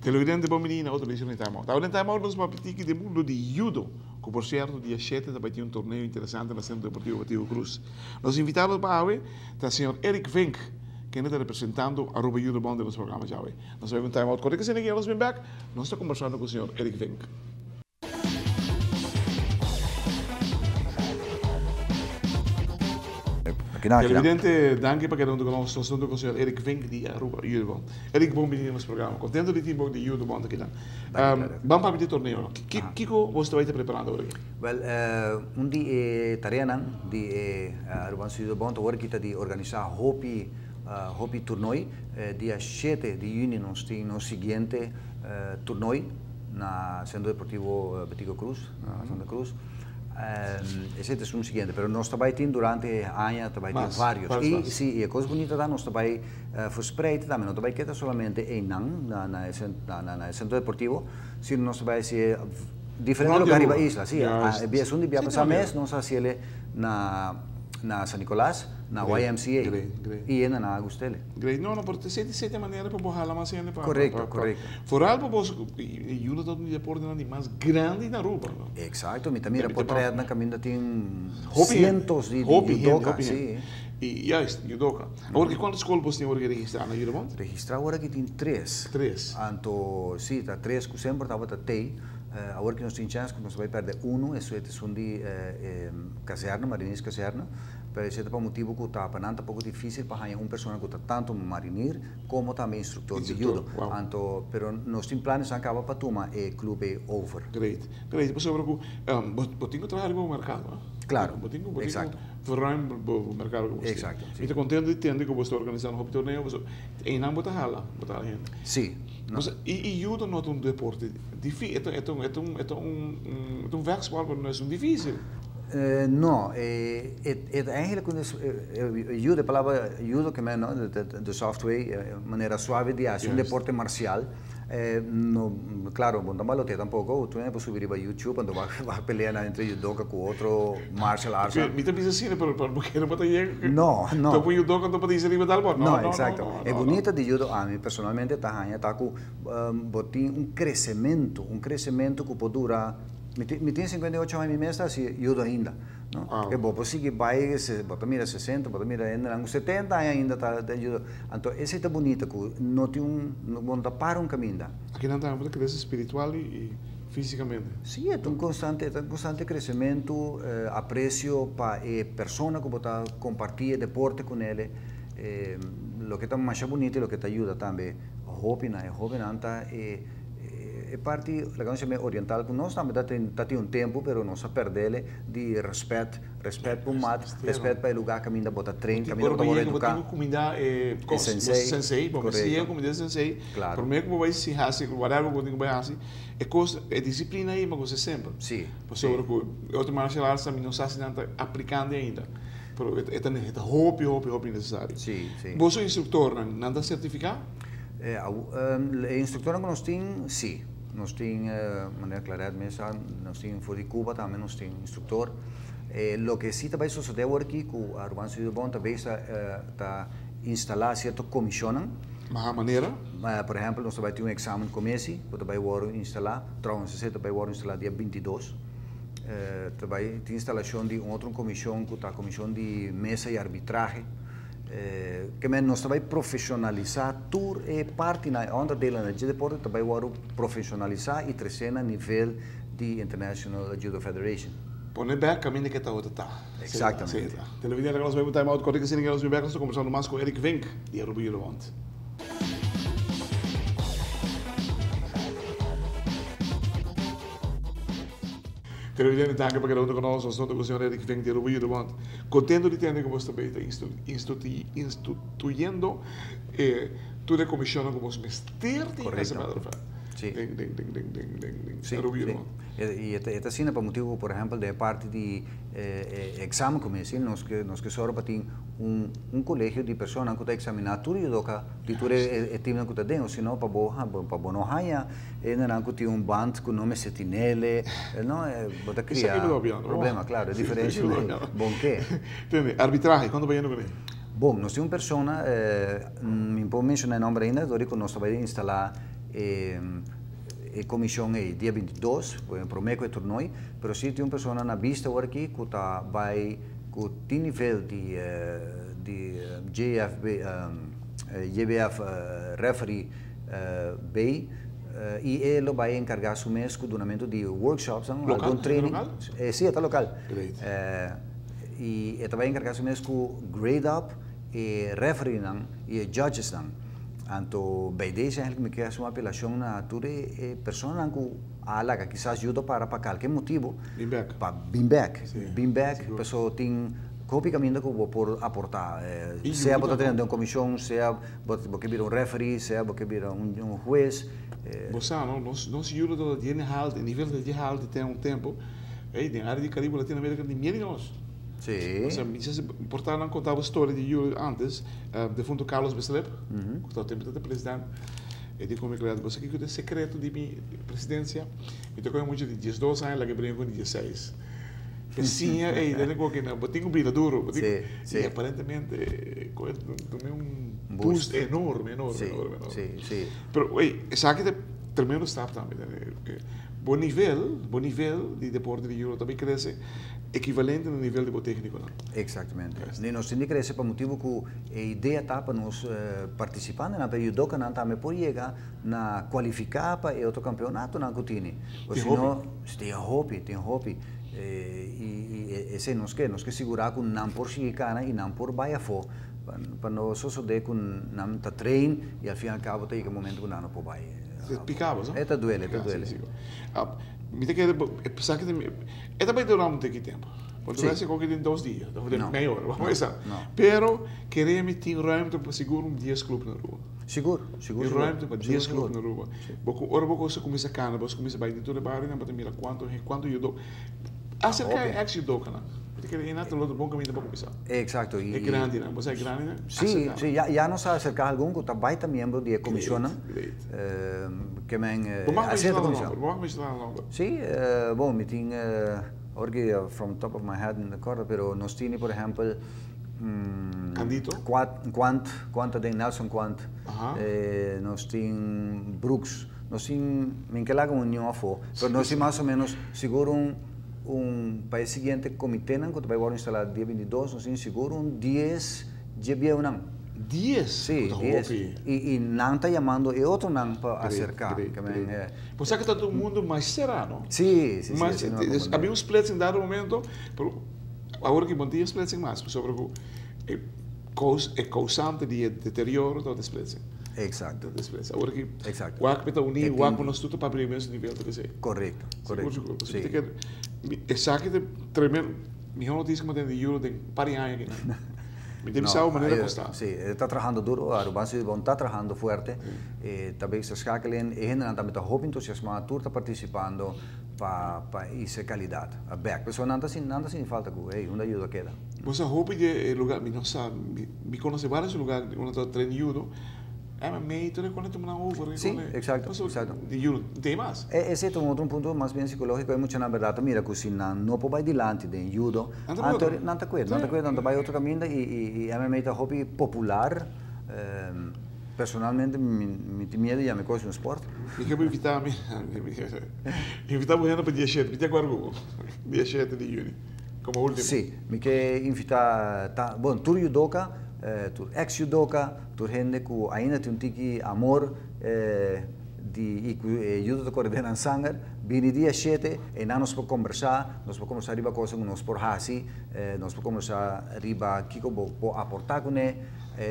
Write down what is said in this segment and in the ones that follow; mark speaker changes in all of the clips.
Speaker 1: Televidente, bom menino, outra vez no Time Out. Agora, no Time Out, nós vamos falar do mundo de judo, que, por certo, dia 7 vai ter torneio interessante no Centro Deportivo Batido Cruz. Nós invitamos para hoje o senhor Erik Vink, que está representando a Aruba Judo Bond nos programas de hoje. Nós vamos no Time Out. Quando você nós vem back, nós estamos conversando com o senhor Erik Vink. Evidente, danke para quem não está com o senhor Erik Vink de Aruba Judo Bond. Erik, bom menino nos programas. Contento de ter de Judo Bond aqui. Vamos para o torneio. O que você vai estar preparando hoje?
Speaker 2: Well, dia tarefa de Aruba Judo Bond agora kita de organizar hopi torneio dia 7 de junho nós temos o seguinte torneio na Centro Deportivo Batido Cruz, na Santa Cruz. Esse é o seguinte, mas nós também temos durante o ano vários. E sim, a coisa bonita da nós também verspreid também, não também queda somente em na Centro Deportivo, sino nós também se diferentes lugares da isla, sim. A viação de passar mês nós fazemos na San Nicolás, na YMCA e na Agustele.
Speaker 1: Great, não, porque de maneira para borrar a massa.
Speaker 2: Correto.
Speaker 1: Fora para você, e o outro deporte mais grande na Aruba.
Speaker 2: Exato, mas também por trás na caminho tem cientos de judoka, sim.
Speaker 1: E judoka. Agora, quantas escolas você tem registrado na Judo Bond?
Speaker 2: Registrar agora que tem 3.
Speaker 1: 3?
Speaker 2: Então, sim, tá 3 que sempre estava até agora que nós temos chance, nós vamos perder um, isso é de caserna, marinês caserna, pero esse é para motivo que está para um pouco difícil para ganhar uma pessoa que está tanto marinheiro como também instrutor de judo. Então, pero nós temos planos acaba para tomar o clube over.
Speaker 1: Great. Você tem que trabalhar no mercado.
Speaker 2: Claro, exato.
Speaker 1: Verruim o mercado.
Speaker 2: Exato.
Speaker 1: E estou contente de entender que você está organizando um torneio, e não botar hala, botar gente.
Speaker 2: Sim.
Speaker 1: E judo não é um deporte difícil, é um verspaal, mas não é difícil.
Speaker 2: Não, eigenlijk judo, a palavra judo que é de software, maneira suave de fazer um deporte marcial. Claro, bom, também lo tampouco, tu não é subir para YouTube, quando vai pelear entre judoka com outro martial arts.
Speaker 1: Me também assim, porque não pode ir.
Speaker 2: Não.
Speaker 1: Então, o judoka não pode ir ali para dar.
Speaker 2: Não, exato. É bonita de judo, a mim personalmente está com um crescimento que pode durar. Me tem 58 anos e meio, assim, judo ainda. Porque você consegue vai, você mira 60, você mira ainda 70 ainda está judo. Então, esse é bonito, que não tem não para um caminho.
Speaker 1: Aqui não está, cresce espiritual e fisicamente.
Speaker 2: Sim, é um constante crescimento, apreço para a pessoa que você compartilha deporte com ele. O que está mais bonito e o que te ajuda também. Jovem anta é parte da oriental que nós também tem um tempo, mas nós perdemos de respeito para o mat, respeito para o lugar que ainda bota treino, que ainda bota educar.
Speaker 1: Porque comida sensei, bom, se é comida sensei, por mim como vai se fazer, whatever que vai fazer, é disciplina aí, mas você sempre.
Speaker 2: Sim.
Speaker 1: Porque outro martial arts também não está aplicando ainda. É hobby necessário.
Speaker 2: Sim.
Speaker 1: Você é instrutor, não está certificado?
Speaker 2: O instrutor que nós temos, sim. Nós temos, de maneira clara, nós temos fora de Cuba também, nós temos instrutor. O que sim também sucede aqui, que o Aruba Judo Bond também está instalado certa comissão.
Speaker 1: Mas maneira?
Speaker 2: Por exemplo, nós também temos um exame com esse, que também vai instalar, trouxe também vai instalar dia 22. Também tem instalação de outra comissão, que é a comissão de mesa e arbitragem. Que nós também profissionalizar tudo é parte na onda dela de deporte também vamos profissionalizar e crescer a nível de International Judo Federation.
Speaker 1: Põe bem caminho que está outra.
Speaker 2: Exatamente.
Speaker 1: Televisão nós vamos time out correct assim nós vamos estar conversando mais com Erik Vink de Aruba Judo Bond. Televidente, danke para cada conosco, nós estamos com o senhor Erik Vink de Aruba Judo Bond. Contento de ter que você também está instituindo toda a comissão como os mestres de essa maneira.
Speaker 2: Sí. Sí,
Speaker 1: Rubio,
Speaker 2: sí.
Speaker 1: ¿no?
Speaker 2: E esta cena para motivo, por exemplo, de parte de exame comece, nós que só para ter colégio de pessoas que está examinar tudo e doca de tudo é time que está dentro, senão para boa não haya, não que tem band com nome Sentinelle, não é bota criar problema, claro, é diferente, bom que.
Speaker 1: Entende? Arbitraje, quando vai indo com ele?
Speaker 2: Bom, nós temos uma pessoa, me pode mencionar o nome ainda, que nós estamos a instalar a comissão aí dia 22, para o meio torneio, mas sim tem uma pessoa na vista aqui que está vai com o nível de GBF referee B e ele vai encargar-se mês com o donamento de workshops, algum training. Sim, está local. E ele vai encargar-se mês com grade up e referee e judges Anto bij deze eigenlijk me uma apelação na tudo pessoas que alaga quizás ajuda para qualquer motivo para being back pessoa tem copy caminho que vou aportar seja para ter uma comissão seja porque vir referee seja porque vir juiz
Speaker 1: você não nós ajuda todo dia halt nível de halt tem tempo aí na área de Caribe Latinoamérica de meio nós.
Speaker 2: Sim.
Speaker 1: Isso é importante não contar a história de Júlio antes, defunto Carlos Beslep, que está o tempo de presidente. Ele como criado, você que é o secreto de minha presidência, eu tenho muito de 12 anos, lá que brinco com 16. Sim, ele com que não, tenho um brilho duro, e aparentemente tomei boost enorme.
Speaker 2: Sim.
Speaker 1: Mas, sabe que tremendo staff também, bom nível de deporte de Júlio também cresce. Equivalente no nível de técnico, não?
Speaker 2: Exatamente. Nós temos que crescer para motivo que a ideia está para nós participando na período que não também pode chegar na qualificar para outro campeonato não que tem. Ou senão tem hobby. E esse nós que segurar que não por chegar e não por baia fo para nós só de que não tá trein e ao fim e ao cabo tem que momento que não pode baia.
Speaker 1: Picava, não?
Speaker 2: Está duele.
Speaker 1: Me tem que pensar que é também durar muito tempo. Pode ser que em 2 dias, melhor, vamos pensar. Pero queremos ter ruimte para segurar 10 clubes na rua.
Speaker 2: Seguro.
Speaker 1: Ruimte para 10 clubes na rua. Ora você começa a cana, você começa a vai dentro da barra, não pode mirar quanto eu dou. Acerca é que eu dou cana. Porque é nada outro bom caminho para começar.
Speaker 2: Exato.
Speaker 1: É grande, não? Você é grande, né?
Speaker 2: Sim, já nos acerca algum que também está membro da comissão, que aceita a comissão. Sim, bom, me tem orgue from top of my head in the corner, pero nós temos, por exemplo,
Speaker 1: Candito?
Speaker 2: Quanto de Nelson Quant, nós temos Brooks, nós temos, me que lá com união a fo, pero nós temos mais ou menos seguro país seguinte comitê que vai instalar dia 22, nós temos seguro 10 GBA não.
Speaker 1: 10?
Speaker 2: Sim, 10. E não está chamando e outro não para acercar.
Speaker 1: Por isso que está todo mundo mais sereno.
Speaker 2: Sim.
Speaker 1: Mas havia uns splits em dado momento, agora que mantinha splits mais, sobre o é causante de deterioro do splits.
Speaker 2: Exato.
Speaker 1: Agora que o ACP está unido, o ACP nós tudo para abrir o mesmo nível de você.
Speaker 2: Correto.
Speaker 1: Exato que tremendo, minha notícia que tem de euro tem parianha aqui. Me tem pensado maneira constar.
Speaker 2: Sim, está trabalhando duro, a Urban City está trabalhando forte, também se escacalem, e ainda também está muito entusiasmado, tudo está participando para essa qualidade. A back, pessoal não está sem falta que, onde ajuda queda.
Speaker 1: Você roupa de lugar, me conhece vários lugares, onde está treinando. MMA, tudo é quando tu não ouve.
Speaker 2: Sim, exato.
Speaker 1: Tem mais?
Speaker 2: Esse é outro ponto mais bem psicológico, é muito na verdade, mira, que se não pode ir adiante de judo, não está coisa, não vai outro caminho e MMA é hobby popular, personalmente, me tem medo de me coisa no esporte.
Speaker 1: E que me invitar a para dia 7, me tem agora dia 7 de junho, como último.
Speaker 2: Sim, me quer invitar, bom, tu judoka, tu ex-judoka, tu gente que ainda tem tiki amor de judo de coordenar sangue, vini dia 7 e nós podemos conversar riba coisa que nós por hasi, nós podemos conversar riba que pode aportar com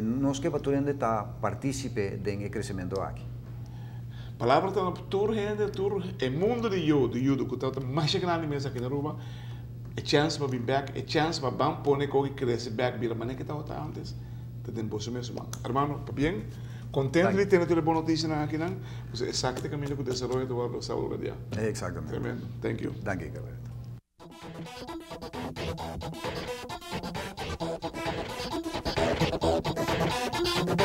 Speaker 2: nós que para tu gente tá participe do crescimento aqui.
Speaker 1: Palavra tá tur gente, tur é mundo de judo que tá mais grande mesmo aqui na Roma. A chance para vir back, a chance para bam pone que cresce back bila maneira que estava antes. Tem bolso mesmo. Hermano, para bem, Contente de ter uma boa notícia aqui, não? Você é exatamente caminho que o desenvolvimento do Saulo Gadia.
Speaker 2: Exatamente.
Speaker 1: Tremendo. Thank you.
Speaker 2: Dank je, Gabriel.
Speaker 3: Thank